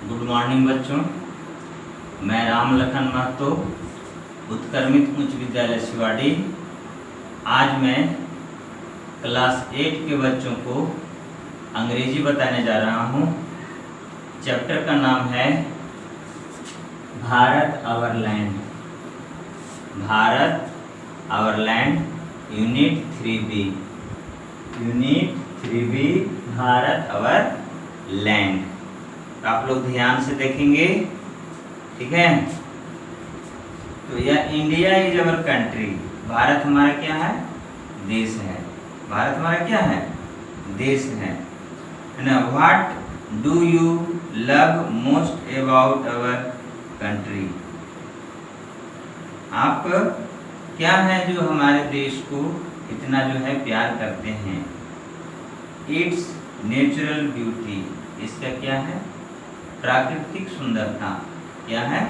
Good morning बच्चों, मैं राम लखन महतो, उत्क्रमित उच्च विद्यालय शिवाड़ी। आज मैं क्लास 8 के बच्चों को अंग्रेजी बताने जा रहा हूँ। चैप्टर का नाम है Bharat our land. Bharat our land, unit 3B। Unit 3B, Bharat our land. आप लोग ध्यान से देखेंगे, ठीक है। तो यह India is our country. Bharat हमारा क्या है? देश है। भारत हमारा क्या है? देश है ना। What do you love most about our country? आप क्या है जो हमारे देश को इतना जो है प्यार करते हैं? It's natural beauty. इसका क्या है? प्राकृतिक सुंदरता। क्या है?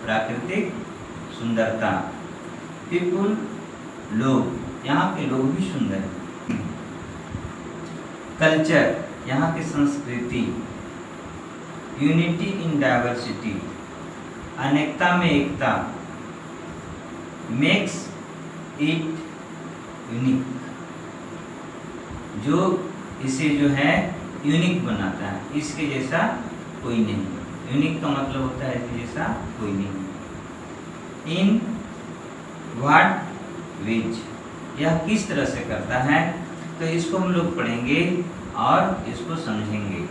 प्राकृतिक सुंदरता। पीपुल, लोग, यहाँ के लोग भी सुंदर हैं। कल्चर, यहाँ की संस्कृति। यूनिटी इन डाइवर्सिटी, अनेकता में एकता। मेक्स इट यूनिक, जो इसे जो है यूनिक बनाता है। इसके जैसा कोई नहीं। यूनिक का मतलब होता है इसके जैसा कोई नहीं। इन व्हाट विच, यह किस तरह से करता है? तो इसको हम लोग पढ़ेंगे और इसको समझेंगे,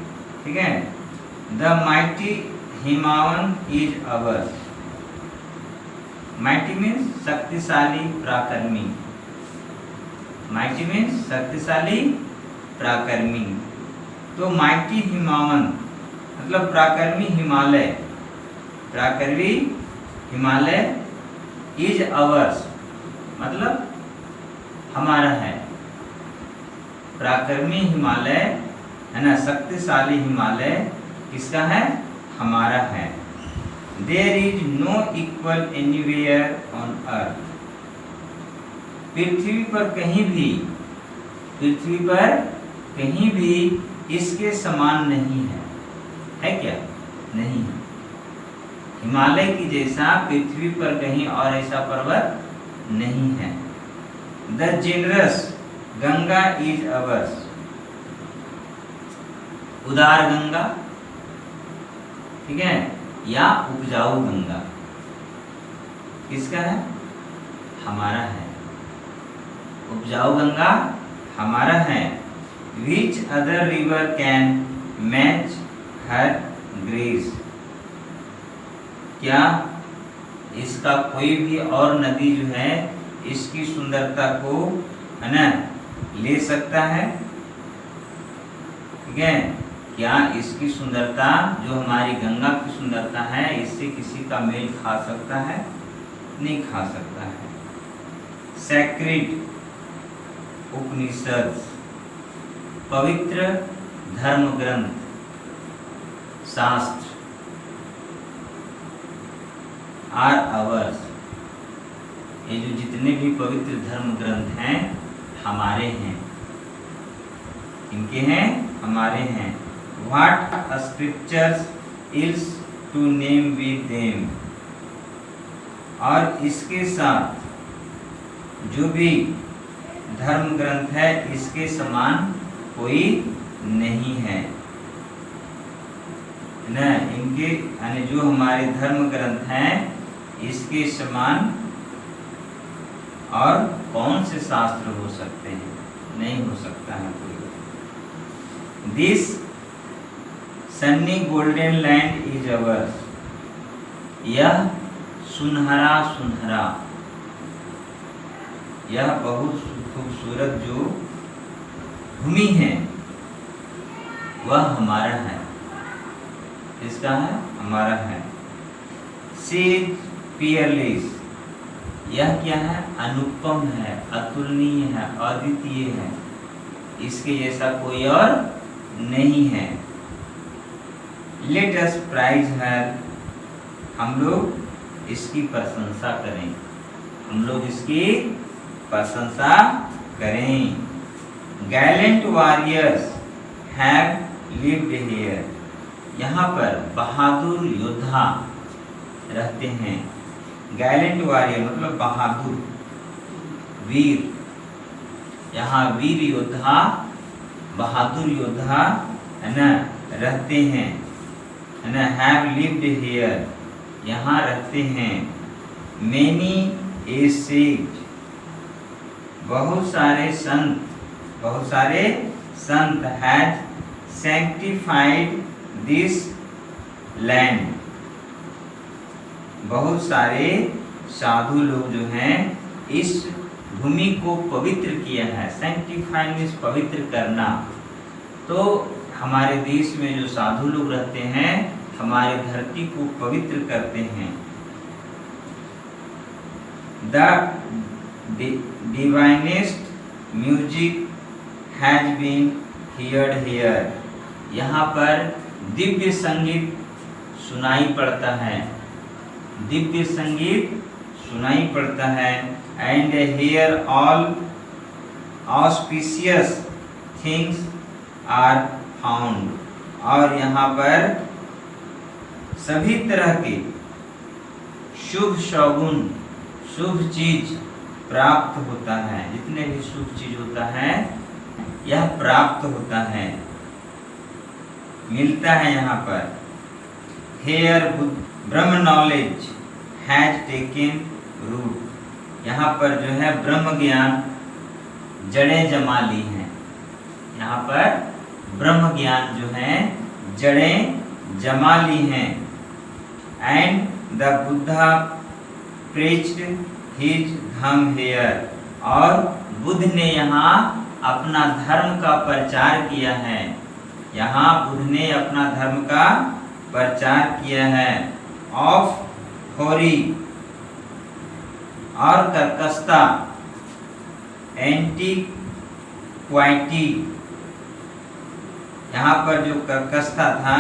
ठीक है। The mighty Himavan is ours. Mighty means शक्तिशाली, पराक्रमी। माइटी मीन्स शक्तिशाली, पराक्रमी। तो माइटी हिमावन मतलब पराक्रमी हिमालय। पराक्रमी हिमालय इज अवर्स मतलब हमारा है। पराक्रमी हिमालय है ना, शक्तिशाली हिमालय किसका है? हमारा है। There is no equal anywhere on earth. पृथ्वी पर कहीं भी, पृथ्वी पर कहीं भी इसके समान नहीं है। है क्या? नहीं है। हिमालय की जैसा पृथ्वी पर कहीं और ऐसा पर्वत नहीं है। The generous Ganga is ours. उदार गंगा, ठीक है, या उपजाऊ गंगा किसका है? हमारा है। उपजाऊ गंगा हमारा है। Which other river can match her grace? क्या इसका कोई भी और नदी जो है इसकी सुंदरता को, है ना, ले सकता है? ठीक है। क्या इसकी सुंदरता जो हमारी गंगा की सुंदरता है इससे किसी का मेल खा सकता है? नहीं खा सकता है। सैक्रेड उपनिषद, पवित्र धर्म ग्रंथ, शास्त्र आर अवर्स। ये जो जितने भी पवित्र धर्म ग्रंथ हैं हमारे हैं। इनके हैं, हमारे हैं। What scriptures is to name with them. और इसके साथ जो भी धर्म ग्रंथ है इसके समान कोई नहीं है ना। इनके यानी जो हमारे धर्म ग्रंथ हैं इसके समान और कौन से शास्त्र हो सकते हैं? नहीं हो सकता है कोई। This Sunny golden land is ours. यह सुनहरा सुनहरा, यह बहुत खूबसूरत जो भूमि है वह हमारा है। किसका है? हमारा है। सी पियरलेस, यह क्या है? अनुपम है, अतुलनीय है, अद्वितीय है। इसके जैसा कोई और नहीं है। लेट अस प्राइज हर, हम लोग इसकी प्रशंसा करें। हम लोग इसकी प्रशंसा करें। Gallant warriors have lived here. यहाँ पर बहादुर योद्धा रहते हैं। गैलेंट वॉरियर मतलब बहादुर वीर। यहाँ वीर योद्धा बहादुर योद्धा है ना रहते हैं, है ना। हैव लिव्ड हियर यहाँ रहते हैं। मेनी ए सेज बहुत सारे संत हैज सैंक्टिफाइड दिस लैंड बहुत सारे साधु लोग जो हैं इस भूमि को पवित्र किया है। सैंक्टिफाई मीन्स पवित्र करना। तो हमारे देश में जो साधु लोग रहते हैं हमारे धरती को पवित्र करते हैं। The divinest music has been heard here यहाँ पर दिव्य संगीत सुनाई पड़ता है, दिव्य संगीत सुनाई पड़ता है। And here all auspicious things are found और यहाँ पर सभी तरह के शुभ शगुन शुभ चीज प्राप्त होता है। जितने भी शुभ चीज होता है यह प्राप्त होता है, मिलता है यहाँ पर। Hair Brahma knowledge has taken root यहाँ पर जो है ब्रह्म ज्ञान जड़ें जमा ली हैं। यहाँ पर ब्रह्म ज्ञान जो है जड़ें जमा ली हैं। And the Buddha preached his Dhamma here और बुद्ध ने यहाँ अपना धर्म का प्रचार किया है। यहाँ बुद्ध ने अपना धर्म का प्रचार किया है। ऑफ होरी और कर्कशता एंटीक्वाइटी यहाँ पर जो कर्कशता था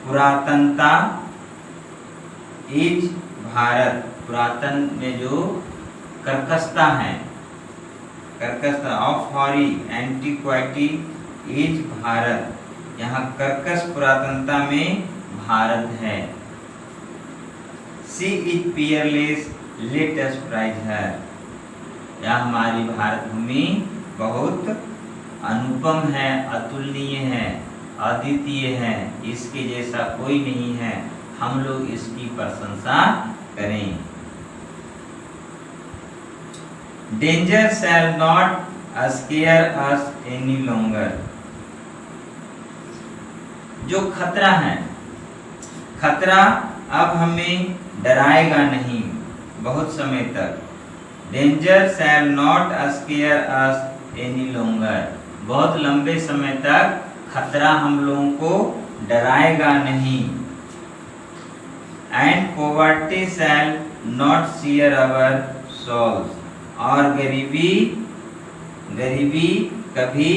पुरातनता इज भारत पुरातन में जो कर्कशता है कर्कशता of hoary antiquity is Bharat यहाँ कर्कश पुरातनता में भारत है। She is peerless let us prize her यह हमारी भारत भूमि बहुत अनुपम है, अतुलनीय है, अद्वितीय है, इसके जैसा कोई नहीं है। हम लोग इसकी प्रशंसा करें। Danger shall not square us any longer जो खतरा है खतरा अब हमें डराएगा नहीं बहुत समय तक। Danger shall not square us any longer बहुत लंबे समय तक खतरा हम लोगों को डराएगा नहीं। And poverty shall not sear our souls और गरीबी कभी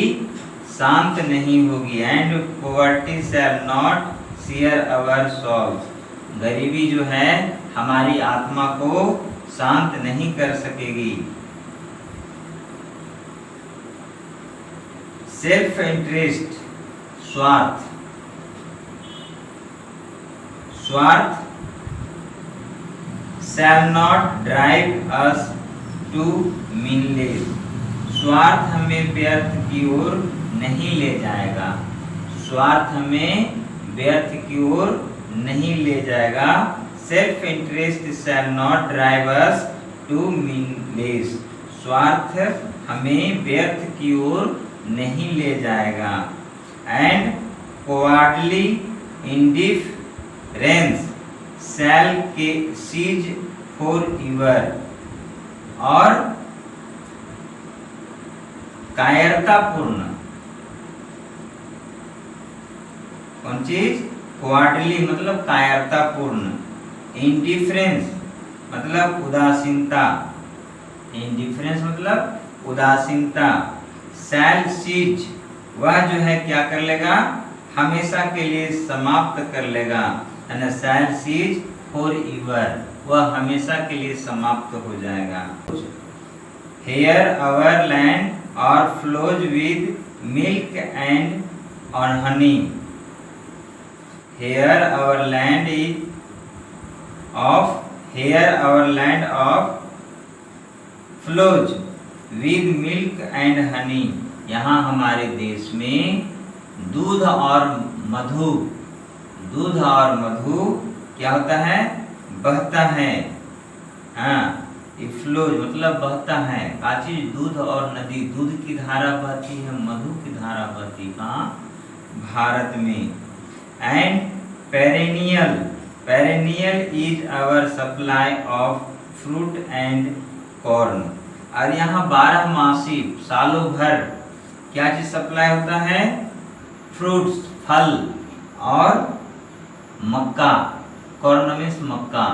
शांत नहीं होगी। And poverty shall not sear our souls गरीबी जो है हमारी आत्मा को शांत नहीं कर सकेगी। सेल्फ इंटरेस्ट स्वार्थ shall not drive us to meaningless स्वार्थ हमें व्यर्थ की ओर नहीं ले जाएगा। स्वार्थ हमें व्यर्थ की ओर नहीं ले जाएगा। Self interest shall not drive us to meaningless स्वार्थ हमें व्यर्थ की ओर नहीं ले जाएगा। And cowardly indifference shall cease forever और कायरतापूर्ण कौन चीज क्वार्टरली मतलब कायरतापूर्ण, इंडिफरेंस मतलब उदासीनता, इंडिफरेंस मतलब उदासीनता। शैल सीज वह जो है क्या कर लेगा हमेशा के लिए समाप्त कर लेगा। शैल सीज फॉरएवर वह हमेशा के लिए समाप्त हो जाएगा। हेयर आवर लैंड और फ्लोज विद मिल्क एंड और Honey Here our land of flows with milk and honey. यहाँ हमारे देश में दूध और मधु क्या होता है? बहता है। हाँ, फ्लोज मतलब बहता है। का चीज? दूध और नदी। दूध की धारा बहती है, मधु की धारा बहती कहाँ? भारत में। And perennial is our supply of fruit and corn. और यहाँ 12 मासी सालों भर क्या चीज सप्लाई होता है? फ्रूट्स, फल और मक्का। कॉर्न मीन्स मक्का।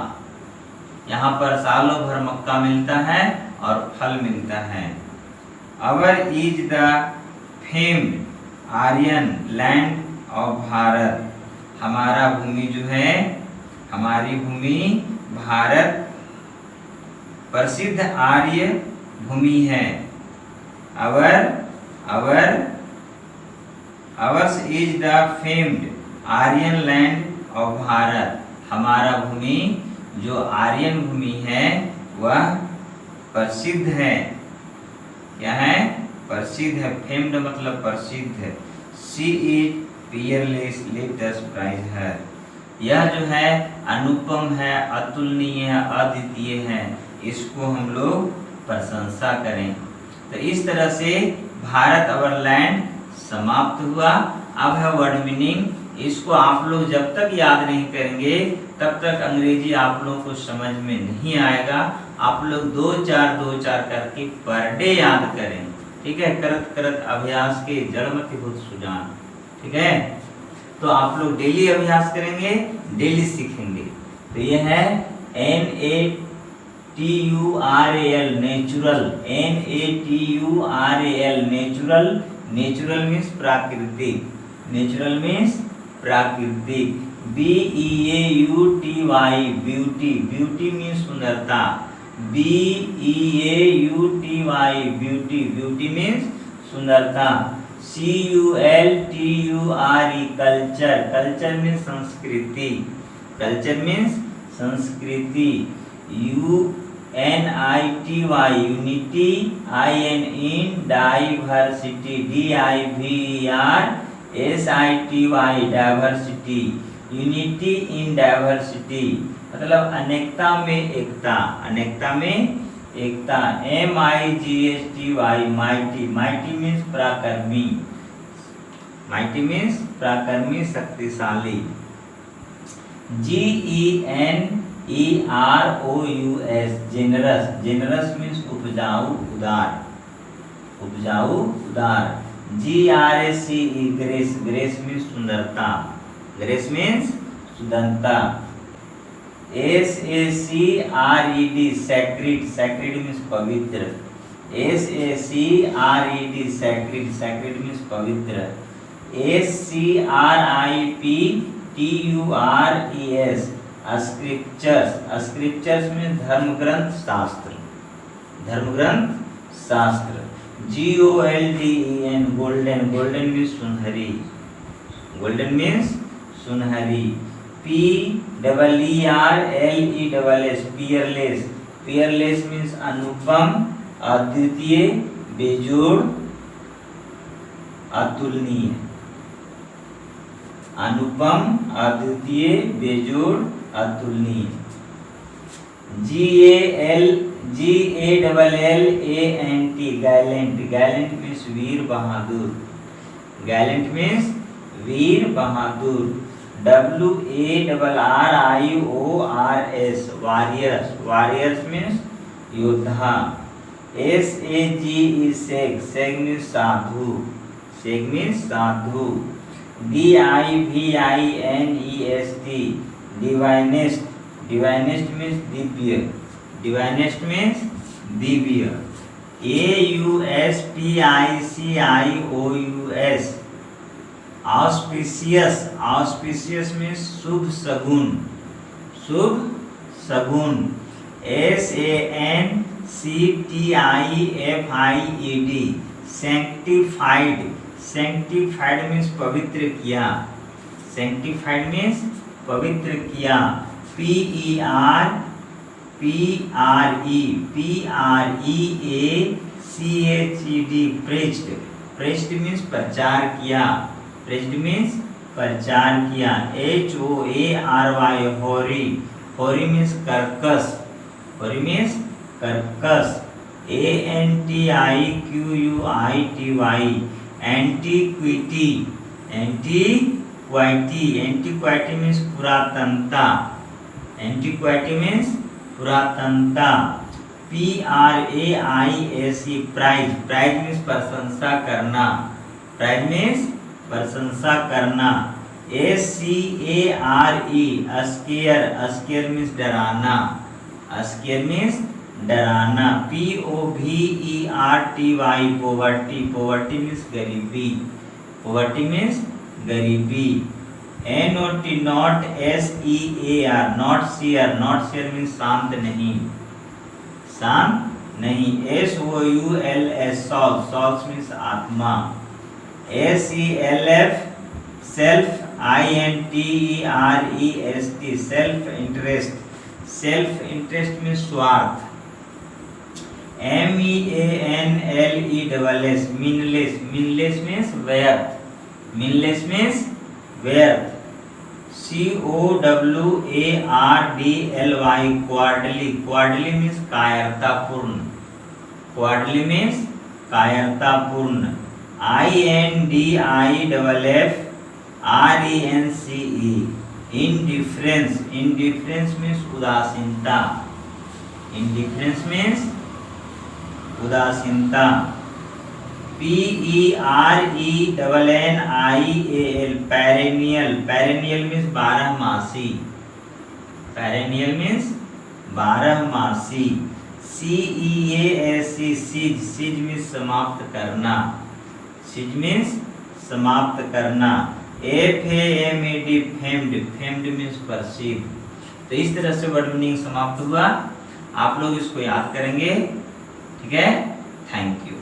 यहाँ पर सालों भर मक्का मिलता है और फल मिलता है। Our is the famed Aryan land of Bharat. हमारा भूमि जो है, हमारी भूमि भारत प्रसिद्ध आर्य भूमि है। Ours is the famed Aryan land of Bharat. हमारा भूमि जो आर्यन भूमि है वह प्रसिद्ध है। क्या है? प्रसिद्ध है। फेम्ड मतलब प्रसिद्ध। She is peerless, let us prize her. यह जो है अनुपम है, अतुलनीय है, अद्वितीय है, इसको हम लोग प्रशंसा करें। तो इस तरह से भारत अवर लैंड समाप्त हुआ। अब है वर्ड मीनिंग। इसको आप लोग जब तक याद नहीं करेंगे तब तक अंग्रेजी आप लोगों को समझ में नहीं आएगा। आप लोग 2-4 करके पर डे याद करें। ठीक है? करत करत अभ्यास के जड़मति होत सुजान। ठीक है? तो आप लोग डेली अभ्यास करेंगे, डेली सीखेंगे। तो ये है NATURAL natural. NATURAL natural. Natural means प्राकृतिक। नेचुरल मीन्स प्राकृतिक। BEAUTY beauty. ब्यूटी मीन्स सुंदरता। BEAUTY beauty. ब्यूटी मीन्स सुंदरता। CULTURE culture. कल्चर मीन्स संस्कृति। कल्चर मीन्स संस्कृति। UNITY unity. IN diversity. DIVERSITY diversity. Unity in diversity मतलब अनेकता में एकता। अनेकता में एकता। MIGHTY mighty. माइटी मीन्स पराक्रमी। माइटी मीन्स पराक्रमी, शक्तिशाली। GENEROUS generous. जेनरस मीन्स उपजाऊ, उदार। उपजाऊ, उदार। GRACE grace. ग्रेस मीन्स सुंदरता। ग्रेस मीन्स सुंदरता। SACRED सैक्रिड। सैक्रिड मीन्स पवित्र। SACRED सैक्रिड। सैक्रिड मीन्स पवित्र। SCRIPTURES scriptures. स्क्रिप्चर्स मीन्स धर्म ग्रंथ, शास्त्र। धर्म ग्रंथ, शास्त्र। GOLDEN golden. गोल्डन मीन्स सुनहरी। गोल्डन मीन्स सुनहरी। PEERLESS Peerless. पियरलेस मीन्स अनुपम, अद्वितीय, बेजोड़, अतुलनीय। अनुपम, अद्वितीय, बेजोड़, अतुलनीय। GALLANT Gallant. गैलेंट मीन्स वीर बहादुर। गैलेंट मीन्स वीर बहादुर। WARRIORS warriors. वॉरियर्स मीन्स योद्धा। SAGE सेग। सेग मीन्स साधु। सेग मीन्स साधु। DIVINEST divinest. Divinest means Divya. Divinest means Divya. AUSPICIOUS auspicious. Auspicious means शुभ सगुन। शुभ सगुन। SANCTIFIED sanctified. सैंक्टिफाइड मीन्स पवित्र किया। sanctified means पवित्र किया, P-R-E-A-C-H-E-D preached, preached means प्रचार किया, preached means प्रचार किया, H-O-A-R-Y hoary, hoary means कर्कश, hoary means कर्कश, A-N-T-I-Q-U-I-T-Y antiquity, antiquity, antiquity means पुरातनता, antiquity means पुरातनता, P-R-A-I-S-E prize, prize means प्रशंसा करना, prize means प्रशंसा करना, S-C-A-R-E scare, scare means डराना, scare means डराना, P-O-V-E-R-T-Y poverty, poverty means गरीबी, poverty means गरीबी, N-O-T not S-E-A-R not seer, not seer means शांत नहीं, शांत नहीं, S-O-U-L-S solve, solve means आत्मा, S-E-L-F self, I-N-T-E-R-E-S-T self interest, self interest means स्वार्थ, M-E-A-N-L-E-S-S meaningless, meaningless means व्यर्थ, meaningless means व्यर्थ, C-O-W-A-R-D-L-Y quarterly, quarterly means कायरतापूर्ण, quarterly means कायरतापूर्ण, I-N-D-I-F-F-R-E-N-C-E indifference, indifference means उदासीनता, indifference means उदासीनता, P-E-R-E-N-N-I-A-L perennial, perennial means बारहमासी, perennial means बारहमासी, C-E-A-S-E siege, siege means समाप्त करना, siege means समाप्त करना, F-A-M-E-D famed, famed means प्रसिद्ध। तो इस तरह से वर्ड मीनिंग समाप्त हुआ, आप लोग इसको याद करेंगे, ठीक है, थैंक यू।